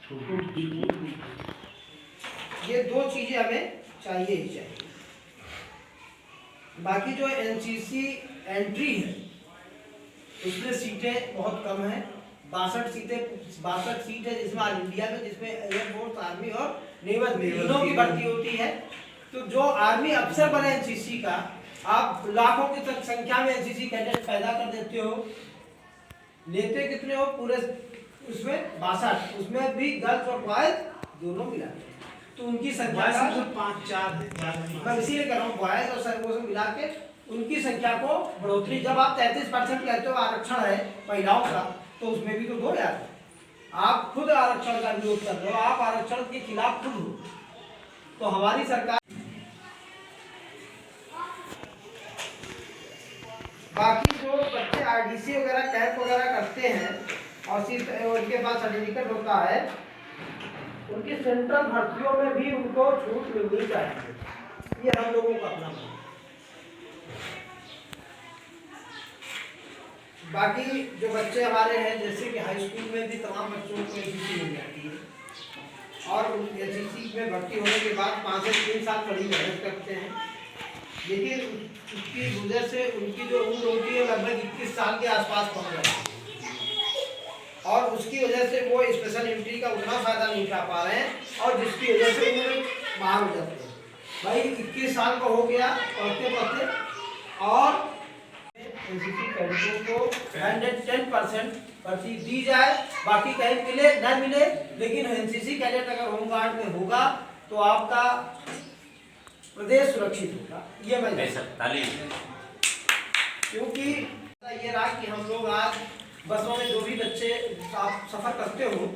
ये दो चीजें हमें चाहिए ही चाहिए। बाकी जो एनसीसी एंट्री है उसमें सीटें बहुत कम है, 62 सीट है जिसमें ऑल इंडिया में, जिसमें एयरफोर्स, आर्मी और नेवल तीनों की भर्ती होती है। तो जो आर्मी अफसर बने एनसीसी का, आप लाखों की संख्या में एनसीसी कैडेट पैदा कर देते हो, लेते कितने हो पूरे उसमें 62, उसमें भी गर्ल्स और बॉयज दोनों मिला के, तो उनकी संख्या 5-4 है। मैं इसीलिए कह रहा हूँ बॉयज और सर्वो से मिला के उनकी संख्या को बढ़ोतरी। जब आप 33% कहते हो आरक्षण है महिलाओं का, तो उसमें भी तो दो यार। आप खुद आरक्षण का विरोध कर रहे हो, आप आरक्षण के खिलाफ खुद हो, तो हमारी सरकार। बाकी जो बच्चे आरडीसी वगैरह कैंप वगैरह करते हैं और उनके पास सर्टिफिकेट होता है, उनकी सेंट्रल भर्तियों में भी उनको छूट मिलनी चाहिए। ये हम लोगों का अपना मानना है। बाकी जो बच्चे हमारे हैं, जैसे कि हाई स्कूल में भी तमाम बच्चों को एनसीसी मिल जाती है, और एनसीसी में भर्ती होने के बाद 5 से 3 साल कड़ी मेहनत करते हैं, लेकिन उसकी वजह से उनकी जो उम्र होती है लगभग 21 साल के आसपास पहुंच जाती है, और उसकी वजह से वो स्पेशल एंट्री का उतना फायदा नहीं उठा पा रहे हैं, और जिसकी वजह से उन्हें बाहर हो जाते हैं। भाई 21 साल का हो गया पढ़ते पढ़ते, और एनसीसी कैडेटों को 110% भर्ती दी जाए, बाकी कहीं मिले न मिले, लेकिन एनसीसी कैडेट अगर होमगार्ड में होगा तो आपका प्रदेश सुरक्षित होगा। ये मैं क्योंकि ये रहा कि हम लोग आज बसों में जो भी बच्चे आप सफर करते हो,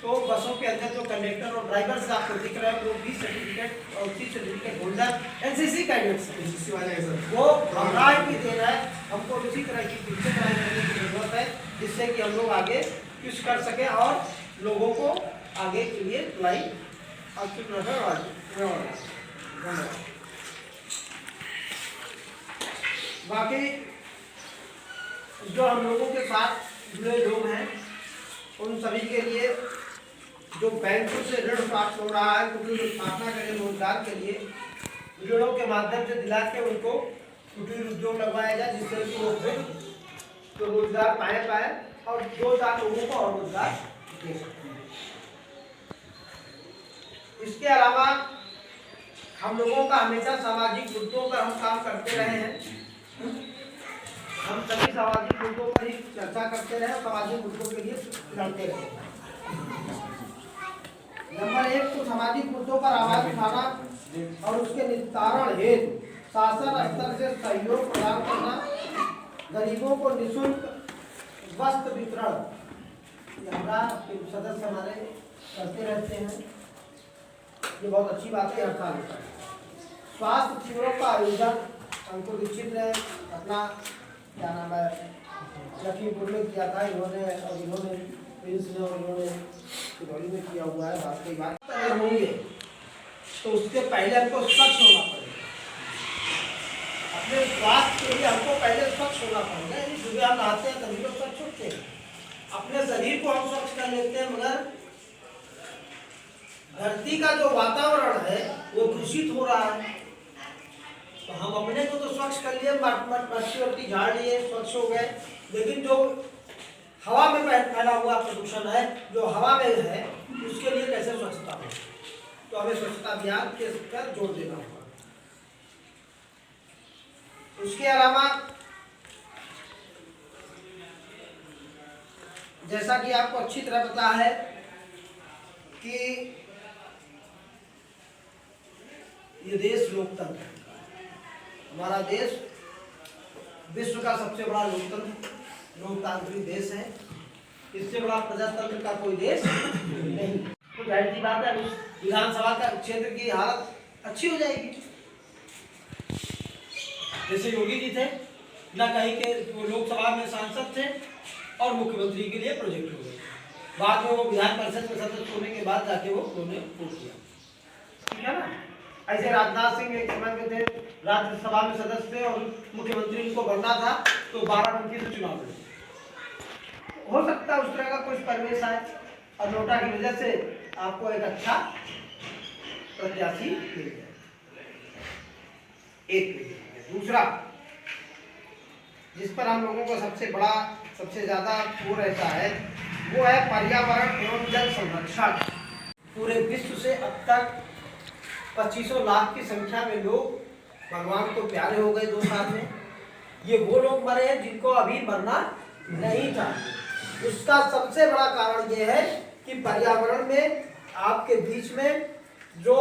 तो बसों के अंदर जो कंडक्टर और ड्राइवर से आपको दिख रहे हैं वो भी सर्टिफिकेट और उसी certificate holder NCC cadets, NCC वाले हैं सर। वो घबराहट भी दे रहा है, हमको इसी तरह की पीछे पढ़ाई करने की जरूरत है, जिससे कि हम लोग आगे कुछ कर सकें और लोगों को आगे के लिए लाई। बाकी जो हम लोगों के साथ जुड़े लोग हैं, उन सभी के लिए जो बैंकों से ऋण प्राप्त हो रहा है, कुटीर स्थापना करें रोजगार के लिए, ऋणों के माध्यम से दिला के उनको कुटीर उद्योग लगवाया जाए, जिससे कि वो फिर तो रोजगार पाए और 2-4 लोगों को और रोजगार दे सकते हैं। इसके अलावा हम लोगों का हमेशा सामाजिक मुद्दों पर हम काम करते रहे हैं। हम सभी सामाजिक मुद्दों पर ही चर्चा करते रहे, सामाजिक मुद्दों के लिए लड़ते रहे। नंबर 1 तो सामाजिक मुद्दों पर आवाज उठाना और उसके निस्तारण हेतु शासन स्तर से सहयोग प्रदान करना, गरीबों को निःशुल्क वस्त्र वितरण, सदस्य हमारे करते रहते हैं, ये बहुत अच्छी बात है, हर साल होता है। स्वास्थ्य शिविरों का आयोजन, हमको निश्चित है अपना क्या नाम है लखीमपुर में किया था इन्होंने, और इन्होंने सिरौली में किया हुआ है। बात कई बात अगर होंगे तो उसके पहले हमको स्वच्छ होना पड़ेगा, अपने स्वास्थ्य के लिए हमको पहले स्वच्छ होना पड़ेगा। सुबह हम नहाते हैं तभी लोग स्वच्छ होते हैं, अपने शरीर को हम स्वच्छ कर लेते हैं, मगर धरती का जो वातावरण है वो दूषित हो रहा है। तो हम अपने को तो स्वच्छ कर लिए, मट्टी झाड़ लिए, स्वच्छ हो गए, लेकिन जो हवा में फैला हुआ प्रदूषण है, जो हवा में है, उसके लिए कैसे स्वच्छता हो, तो हमें स्वच्छता अभियान के पर जोर देना होगा। उसके अलावा जैसा कि आपको अच्छी तरह पता है कि ये देश लोकतंत्र है, हमारा देश विश्व का सबसे बड़ा लोकतांत्रिक देश है, इससे बड़ा प्रजातंत्र का कोई देश नहीं। तो जाहिर सी बात है विधानसभा का क्षेत्र की हालत अच्छी हो जाएगी। जैसे योगी जी थे ना, कहीं के वो लोकसभा में सांसद थे और मुख्यमंत्री के लिए प्रोजेक्ट हो गए, बाद में वो विधान परिषद में सदस्य होने के बाद जाके वो उन्होंने वोट किया, ठीक है ना। ऐसे राजनाथ सिंह एक समय में थे, राज्यसभा में सदस्य थे और मुख्यमंत्री उनको बनना था, तो 12 से चुनाव लड़े। हो सकता है उस तरह का कुछ परिवेश आए, और नोटा की वजह से आपको एक अच्छा प्रत्याशी मिल जाए। एक दूसरा जिस पर हम लोगों को सबसे ज़्यादा वो रहता है वो है पर्यावरण एवं जल संरक्षण। पूरे विश्व से अब तक 2500 लाख की संख्या में लोग भगवान को प्यारे हो गए 2 साल में। ये वो लोग मरे हैं जिनको अभी मरना नहीं था। उसका सबसे बड़ा कारण ये है कि पर्यावरण में आपके बीच में जो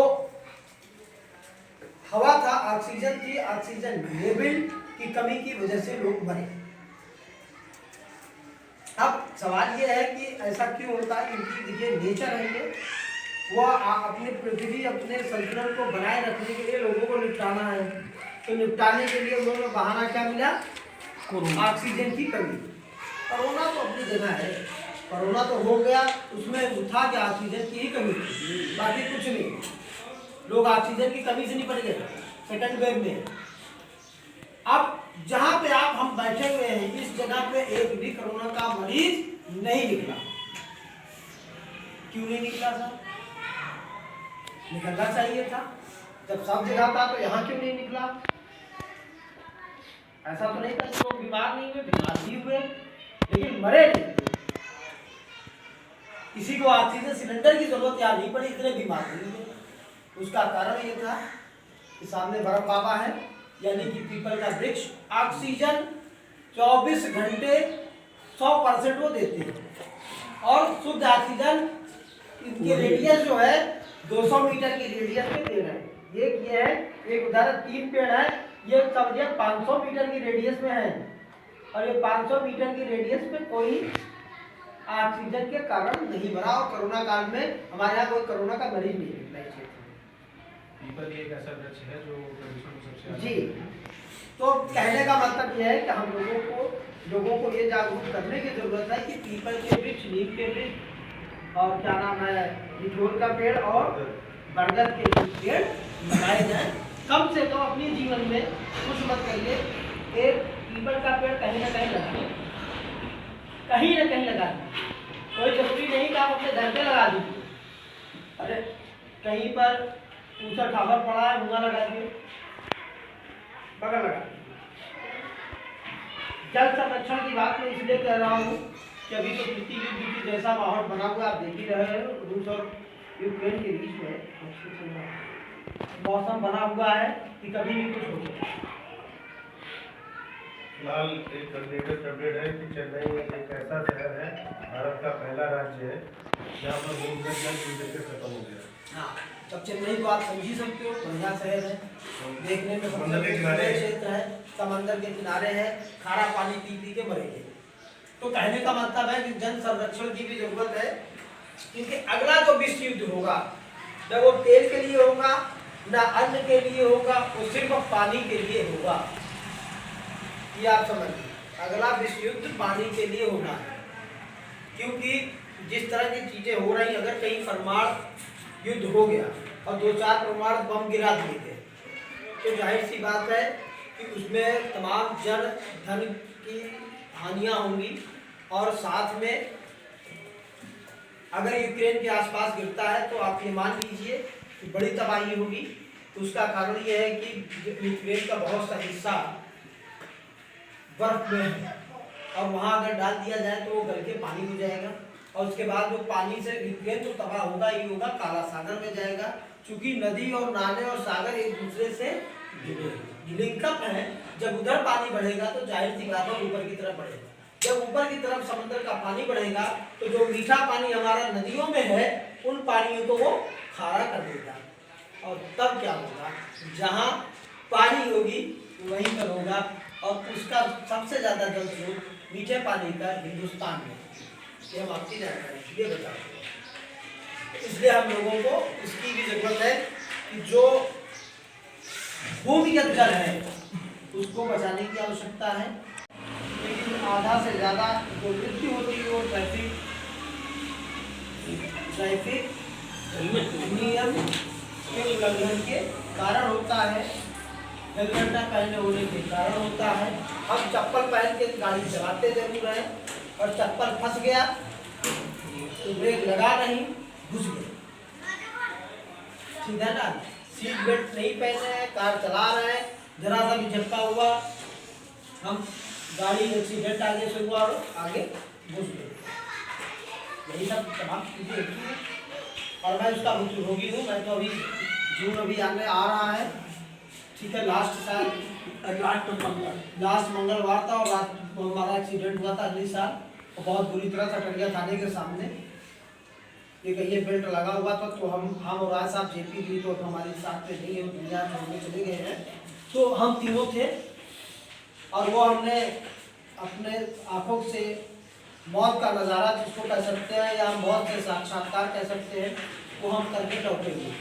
हवा था, ऑक्सीजन की, ऑक्सीजन लेवल की कमी की वजह से लोग मरे। अब सवाल ये है कि ऐसा क्यों होता है, क्योंकि देखिए नेचर है ये, वो अपने पृथ्वी अपने संतुलन को बनाए रखने के लिए लोगों को निपटाना है। तो निपटाने के लिए उन्होंने बहाना क्या मिला, ऑक्सीजन की कमी। कोरोना तो अपनी जगह है, कोरोना तो हो गया, उसमें था कि ऑक्सीजन की ही कमी थी, बाकी कुछ नहीं। लोग ऑक्सीजन की कमी से निपट गए सेकंड वेव में। अब जहां पे हम बैठे हुए हैं इस जगह पे एक भी कोरोना का मरीज नहीं निकला। क्यों नहीं निकला सर? निकलना चाहिए था। जब सब जगह था तो यहाँ क्यों नहीं निकला? ऐसा तो नहीं था कि लोग बीमार नहीं हुए, बीमार भी हुए लेकिन मरे नहीं। किसी को ऑक्सीजन सिलेंडर की जरूरत याद नहीं पड़ी, इतने बीमार नहीं हुए। उसका कारण ये था कि सामने बर्फ बाबा है, यानी कि पीपल का वृक्ष ऑक्सीजन 24 घंटे 100% वो देते हैं और शुद्ध ऑक्सीजन इनके रेडियस जो है 200 मीटर की रेडियस में दे रहे हैं। ये है एक उदाहरण, 3 पेड़ है, ये समझिए 500 मीटर की रेडियस में है और ये 500 मीटर की रेडियस में कोई ऑक्सीजन के कारण नहीं मरा। और कोरोना काल में हमारे यहाँ कोई कोरोना का मरीज नहीं है पीपल एक ऐसा वृक्ष है जो प्रदूषण में सबसे जी। तो कहने का मतलब यह है कि हम लोगों को ये जागरूक करने की जरूरत है कि पीपल के वृक्ष, नीम के वृक्ष और क्या नाम है निठोर का पेड़ और बरगद के पेड़ लगाए जाए। कम से कम अपने जीवन में कुछ मत करिए, एक पीपल का पेड़ कहीं ना कहीं लगाइए, कहीं ना कहीं लगा दीजिए। कोई जरूरी नहीं कि आप अपने घर पे लगा दीजिए। अरे कहीं पर ऊंचा टावर पड़ा है, वहाँ लगा दिए, बगल लगा। जल संरक्षण की बात मैं इसलिए कह रहा हूँ कि अभी तो तृतीय युद्ध की जैसा माहौल बना हुआ आप देख ही रहे हैं। रूस और यूक्रेन के बीच में मौसम बना हुआ है कि कभी भी कुछ हो जाए। फिलहाल एक लेटेस्ट अपडेट है कि चेन्नई एक ऐसा शहर है, भारत का पहला राज्य है जहाँ पर भूमिगत जल पूरी तरह खत्म हो गया। हाँ, तब चेन्नई को आप समझ ही सकते हो, बढ़िया शहर है, देखने में समंदर के किनारे क्षेत्र है, समंदर के किनारे है, खारा पानी पी पी के मरेंगे। तो कहने का मतलब है कि जन संरक्षण की भी जरूरत है, क्योंकि अगला जो विश्व युद्ध होगा न वो तेल के लिए होगा न अन्न के लिए होगा, वो सिर्फ पानी के लिए होगा। ये आप समझिए, अगला विश्व युद्ध पानी के लिए होना है। क्योंकि जिस तरह की चीजें हो रही, अगर कहीं परमाणु युद्ध हो गया और 2-4 परमाणु बम गिरा दिए गए तो जाहिर सी बात है कि उसमें तमाम जन धन की हानियां होंगी। और साथ में अगर यूक्रेन के आसपास गिरता है तो आप ये मान लीजिए कि बड़ी तबाही होगी। तो उसका कारण ये है कि यूक्रेन का बहुत सा हिस्सा बर्फ में है और वहाँ अगर डाल दिया जाए तो वो गल के पानी हो जाएगा और उसके बाद वो पानी से यूक्रेन तो तबाह होगा ही होगा, काला सागर में जाएगा। क्योंकि नदी और नाले और सागर एक दूसरे से लिंकअप है। जब उधर पानी बढ़ेगा तो जाहिर सी बात है ऊपर की तरफ बढ़ेगा। जब ऊपर की तरफ समुद्र का पानी बढ़ेगा तो जो मीठा पानी हमारा नदियों में है उन पानियों को वो खारा कर देगा। और तब क्या होगा, जहाँ पानी होगी वहीं पर होगा। और उसका सबसे ज्यादा जल स्रोत मीठे पानी का हिंदुस्तान में, ये हम आपकी जानकारी इसलिए बताते हैं। इसलिए हम लोगों को इसकी भी जरूरत है कि जो भूमिगत जल है उसको बचाने की आवश्यकता है। लेकिन आधा से ज़्यादा जो मृत्यु होती है वो ट्रैफिक नियम के उल्लंघन के कारण होता है, हेलमेट न पहने होने के कारण होता है। हम चप्पल पहन के गाड़ी चलाते जरूर हैं और चप्पल फंस गया तो ब्रेक लगा नहीं, घुस गए। सीधा ना, सीट बेल्ट नहीं पहने हैं, कार चला रहे हैं, जरा सा भी झटका हुआ, हम गाड़ी एक्सीडेंट आगे से हुआ और आगे घुस गए। यही सब तमाम चीजें होती हैं और मैं उसका भुक्तभोगी हूँ। मैं तो अभी जून अभी आने आ रहा है, ठीक है। लास्ट मंगलवार था और रात हमारा एक्सीडेंट हुआ था अगले साल, और बहुत बुरी तरह सटरिया थाने के सामने। ये बेल्ट लगा हुआ था, तो हम और राय साहब जेपी जी तो हमारे साथ में नहीं है, दुनिया छोड़ने चले गए हैं। तो हम तीनों थे और वो हमने अपने आंखों से मौत का नज़ारा जिसको कह सकते हैं या मौत से साक्षात्कार कह सकते हैं, वो हम करके लौटे हुए।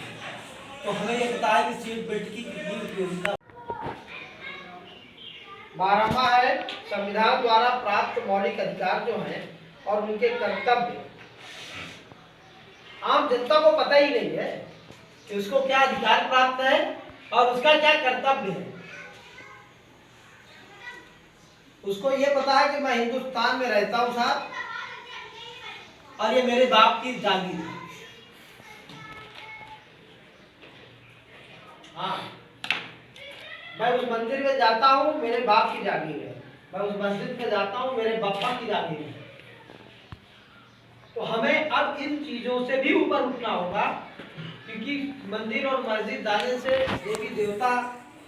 तो हमें ये पता है कि सीट बेल्ट की कितनी उपयोगिता। 12वां है संविधान द्वारा प्राप्त मौलिक अधिकार जो हैं और उनके कर्तव्य। आम जनता को पता ही नहीं है कि उसको क्या अधिकार प्राप्त है और उसका क्या कर्तव्य है। उसको ये पता है कि मैं हिंदुस्तान में रहता हूं साहब और ये मेरे बाप की जागीर है। हाँ, मैं उस मंदिर में जाता हूँ, मेरे बाप की जागीर है। मैं उस मस्जिद में जाता हूँ, मेरे बापा की जागीर है। तो हमें अब इन चीजों से भी ऊपर उठना होगा, क्योंकि मंदिर और मस्जिद जाने से देवी देवता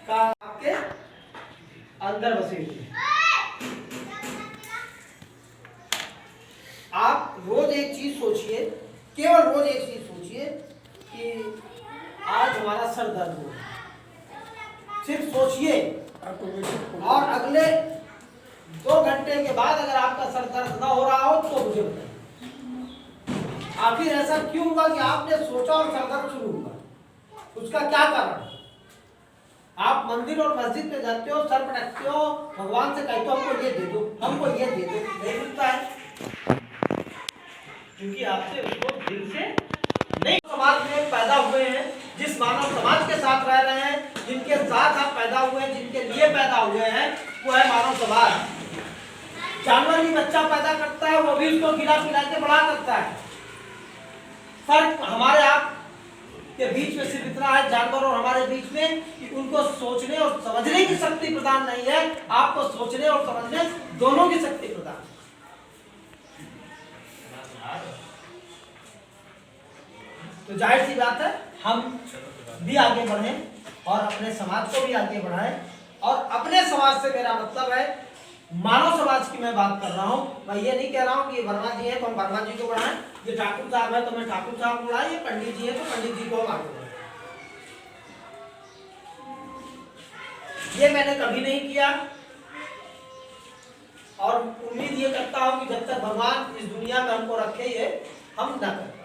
का आपके अंदर बसे हुए हैं। आप रोज एक चीज सोचिए, केवल रोज एक चीज सोचिए कि आज हमारा सर दर्द हो रहा है। सिर्फ सोचिए और अगले 2 घंटे के बाद अगर आपका सर दर्द ना हो रहा हो तो मुझे बताइए आखिर ऐसा क्यों हुआ कि आपने सोचा और सर दर्द शुरू हुआ, उसका क्या कारण है। आप मंदिर और मस्जिद में जाते हो, सर पटकते हो, भगवान से कहते हो हमको ये दे दो, हमको ये दे दो, नहीं मिलता है क्योंकि आपसे उसको दिल से नहीं। समाज में पैदा हुए हैं, जिस मानव समाज के साथ रह रहे हैं, जिनके साथ आप पैदा हुए हैं, जिनके लिए पैदा हुए हैं, वो है मानव समाज। जानवर भी बच्चा पैदा करता है, वो भी उसको खिला पिला के बड़ा करता है। फर्क हमारे आप के बीच में सिर्फ इतना है, जानवर और हमारे बीच में, कि उनको सोचने और समझने की शक्ति प्रदान नहीं है, आपको सोचने और समझने दोनों की शक्ति प्रदान। तो जाहिर सी बात है हम भी आगे बढ़े और अपने समाज को भी आगे बढ़ाएं। और अपने समाज से मेरा मतलब है मानव समाज की मैं बात कर रहा हूँ। मैं ये नहीं कह रहा हूँ कि ये वर्मा जी है तो हम वर्मा जी को बढ़ाएं, ये ठाकुर साहब है तो मैं ठाकुर साहब को बढ़ाएं, ये पंडित जी है तो पंडित जी को हम आगे बढ़ाएं। ये मैंने कभी नहीं किया और उम्मीद ये करता हूँ कि जब तक भगवान इस दुनिया में हमको रखे ये हम ना करें।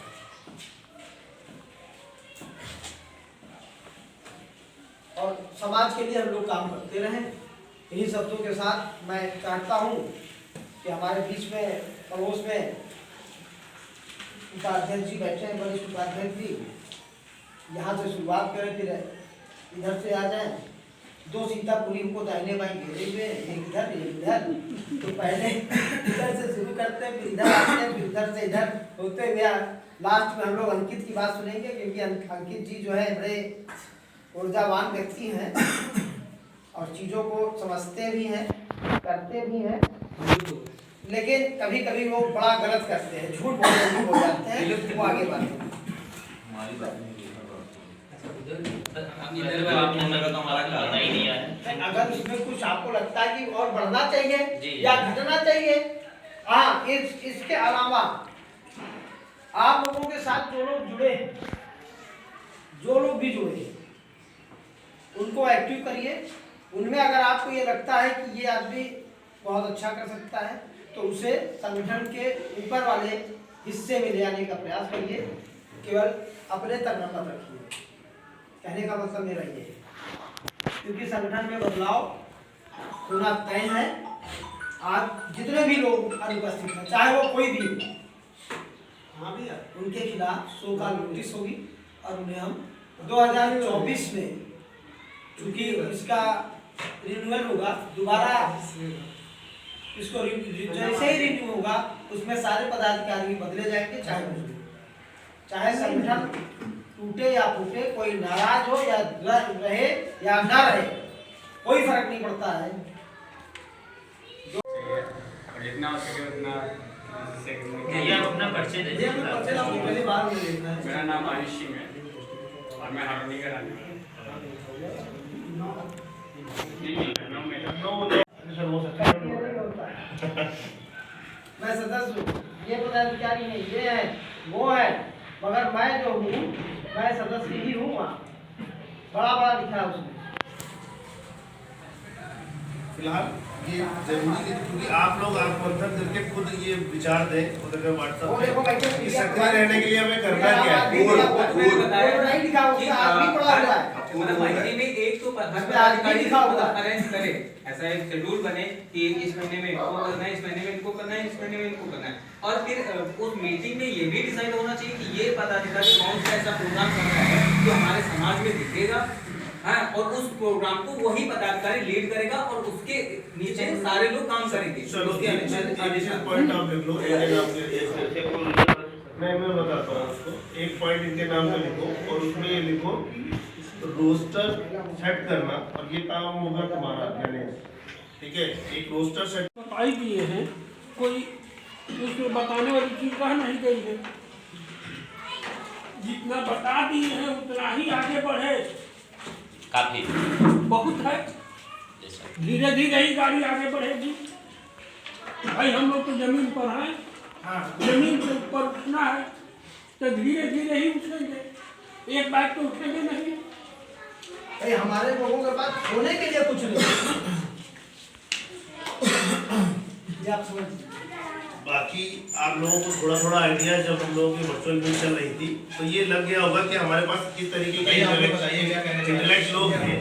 और समाज के लिए हम लोग काम करते रहें। इन्हीं शब्दों के साथ मैं चाहता हूँ कि हमारे बीच में पड़ोस में उपाध्यक्ष जी बैठे हैं, वरिष्ठ उपाध्यक्ष जी, यहाँ से शुरुआत करें, फिर इधर से आ जाएं। 2 सीतापुरी को दाहिने बाएं घेरे हुए, एक इधर एक इधर। तो पहले इधर से शुरू करते हैं, फिर इधर आते हैं, फिर इधर से इधर होते हुए लास्ट में हम लोग अंकित की बात सुनेंगे, क्योंकि अंकित जी जो है बड़े ऊर्जावान व्यक्ति हैं और चीज़ों को समझते भी हैं, करते भी हैं, लेकिन कभी कभी वो बड़ा गलत करते हैं, झूठ बोलने हो जाते हैं। वो आगे बढ़ते हैं। अगर इसमें कुछ आपको लगता है कि और बढ़ना चाहिए या घटना चाहिए, हाँ, इसके अलावा आप लोगों के साथ जो लोग जुड़े हैं, जो लोग भी जुड़े हैं, उनको एक्टिव करिए। उनमें अगर आपको ये लगता है कि ये आदमी बहुत अच्छा कर सकता है तो उसे संगठन के ऊपर वाले हिस्से में ले आने का प्रयास करिए, केवल अपने तक न मत रखिए। कहने का मतलब मेरा ये है, क्योंकि संगठन में बदलाव होना तय है। आज जितने भी लोग अनुपस्थित हैं, चाहे वो कोई भी हो, हाँ भैया, उनके खिलाफ 100 का नोटिस होगी और उन्हें हम 2024 में, क्योंकि इसका रिन्यूअल होगा, दोबारा इसको जैसे ही रिन्यू होगा उसमें सारे पदाधिकारी बदले जाएंगे, चाहे कुछ भी, चाहे संगठन टूटे या फूटे, कोई नाराज हो या रहे या ना रहे, कोई फर्क नहीं पड़ता है। और जितना हो सके उतना ये आप अपना परिचय दे ये मैं परिचय आपको पहली बार में देखना है। मेरा नाम आयुष सिंह है और मैं हरौनी का रहने वाला हूँ। मैं सदस्य हूँ, ये पदाधिकारी नहीं, ये है वो है, मगर मैं जो हूँ मैं सदस्य ही हूँ। वहाँ बड़ा बड़ा लिखा है उसमें। फिलहाल ये जरूरी नहीं, क्योंकि आप लोग आप मंथन करके खुद ये विचार दें उधर का वो देखो व्हाट्सएप कैसे इस सक्रिय रहने के लिए हमें करना क्या है। नहीं लिखा उसका आदमी पड़ा हुआ है। मतलब महीने में एक तो उसमें आदमी लिखा होगा। अरेंज करे, ऐसा एक शेड्यूल बने कि इस महीने में इनको करना है, इस महीने में इनको करना है, इस महीने में इनको करना है। और फिर उस मीटिंग में ये भी डिसाइड होना चाहिए कि ये पदाधिकारी कौन सा ऐसा प्रोग्राम कर रहा है जो हमारे समाज में दिखेगा, हाँ, और उस प्रोग्राम को वही पदाधिकारी लीड करेगा और उसके नीचे सारे लोग काम करेंगे। चलो एडिशनल पॉइंट आप लिख लो, इनके नाम के मैं बताता हूँ उसको। एक पॉइंट इनके नाम का लिखो और उसमें ये लिखो रोस्टर सेट करना, और ये काम होगा तुम्हारा गणेश, ठीक है। एक रोस्टर सेट बताई दिए हैं, कोई उसमें बताने वाली चीज कहा नहीं गई है। जितना बता दिए हैं उतना ही आगे बढ़े, काफी बहुत है। धीरे धीरे ही गाड़ी आगे बढ़ेगी। भाई हम लोग तो जमीन पर हैं, जमीन के ऊपर उठना है तो धीरे धीरे ही उठेंगे, एक बार तो उठेंगे नहीं। भाई हमारे लोगों के पास होने के लिए कुछ नहीं, ये आप समझिए। बाकी आप लोगों को थोड़ा थोड़ा आइडिया जब हम लोगों की वर्चुअल मीट चल रही थी तो ये लग गया होगा कि हमारे पास किस तरीके के इंटेलेक्ट लोग हैं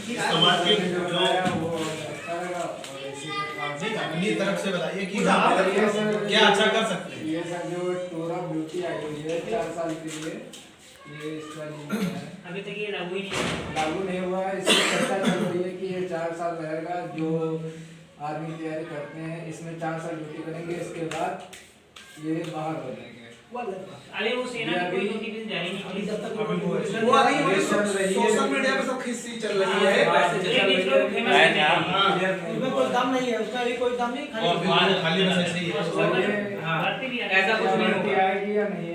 समाज के जो अपनी तरफ से बताइए कि क्या अच्छा कर सकते हैं। ये सर जो टूर ऑफ ड्यूटी आई हुई है 4 साल के लिए, ये इसका नहीं है, अभी तक ये लागू ही नहीं लागू नहीं हुआ है। इसमें चर्चा चल रही है कि ये 4 साल रहेगा। जो आर्मी तैयारी करते हैं इसमें 4 साल ड्यूटी करेंगे, इसके बाद ये बाहर हो जाएंगे। अरे वो सेना की कोई नोटिफिकेशन जारी नहीं हुई जब तक वो अभी सोशल मीडिया पे सब खिस्सी चल रही है। उसमें कोई दम नहीं है, उसका भी कोई दम नहीं, खाली बस ऐसे ही है। ऐसा कुछ नहीं होगा। आएगी या नहीं